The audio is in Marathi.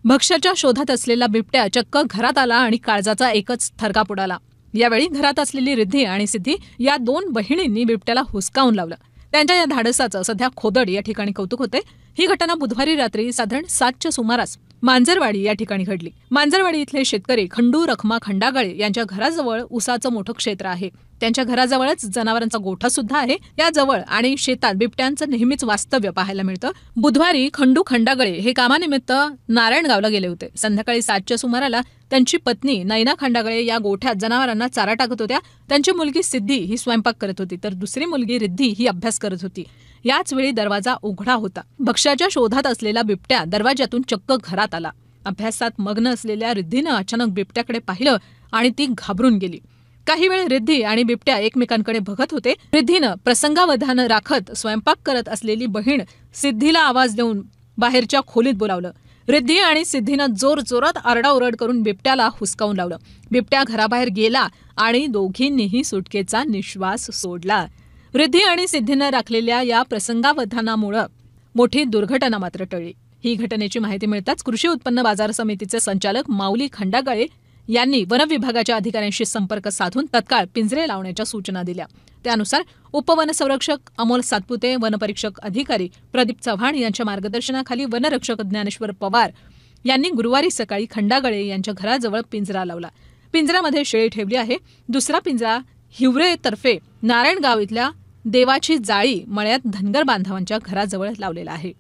भक्ष्याच्या शोधात असलेला बिबट्या चक्क घरात आला आणि काळजाचा एकच थरकाप उडाला। यावेळी घरात असलेली रिद्धी आणि सिद्धी या दोन बहिणींनी बिबट्याला हुसकावून लावलं। त्यांच्या या धाडसाचं सध्या खोदड या ठिकाणी कौतुक होते। ही घटना बुधवारी रात्री साधारण 7च्या सुमारास मांजरवाडी या ठिकाणी घडली। मांजरवाडी इथले शेतकरी खंडू रखमा खंडागळे यांच्या घराजवळ ऊसाचं मोठं क्षेत्र आहे। त्यांच्या घराजवळच जनावरांचा गोठा सुद्धा आहे। याजवळ आणि शेतात बिबट्यांचं नेहमीच वास्तव्य पाहायला मिळतं। बुधवारी खंडू खंडागळे हे कामानिमित्त नारायणगावला गेले होते। संध्याकाळी 7च्या सुमाराला त्यांची पत्नी नैना खंडागळे या गोठ्यात जनावरांना चारा टाकत होत्या। त्यांची मुलगी सिद्धी ही स्वयंपाक करत होती, तर दुसरी मुलगी रिद्धी ही अभ्यास करत होती। याच वेळी दरवाजा उघडा होता। भक्ष्याच्या शोधात असलेला बिबट्या दरवाजातून चक्क घरात आला। अभ्यासात मग्न असलेल्या रिद्धीनं अचानक बिबट्याकडे पाहिलं आणि ती घाबरून गेली। काही वेळ रिद्धी आणि बिबट्या एकमेकांकडे बघत होते। रिद्धीनं प्रसंगावधान राखत स्वयंपाक करत असलेली बहीण सिद्धीला आवाज देऊन बाहेरच्या खोलीत बोलावलं। रिद्धी आणि सिद्धीनं जोरजोरात आरडाओरड करून बिबट्याला हुसकावून लावलं। बिबट्या घराबाहेर गेला आणि दोघींनीही सुटकेचा निश्वास सोडला। रिद्धी आणि सिद्धीनं राखलेल्या या प्रसंगावधानामुळे मोठी दुर्घटना मात्र टळली। ही घटनेची माहिती मिळताच कृषी उत्पन्न बाजार समितीचे संचालक माऊली खंडागळे यांनी वन विभागाच्या अधिकाऱ्यांशी संपर्क साधून तत्काळ पिंजरे लावण्याच्या सूचना दिल्या। त्यानुसार उपवनसंरक्षक अमोल सातपुते, वनपरीक्षक अधिकारी प्रदीप चव्हाण यांच्या मार्गदर्शनाखाली वनरक्षक ज्ञानेश्वर पवार यांनी गुरुवारी सकाळी खंडागळे यांच्या घराजवळ पिंजरा लावला। पिंजऱ्यामध्ये शेळी ठेवली आहे। दुसरा पिंजरा हिवरेतर्फे नारायणगाव इथल्या देवाची जाळी मळ्यात धनगर बांधवांच्या घराजवळ लावलेला आहे।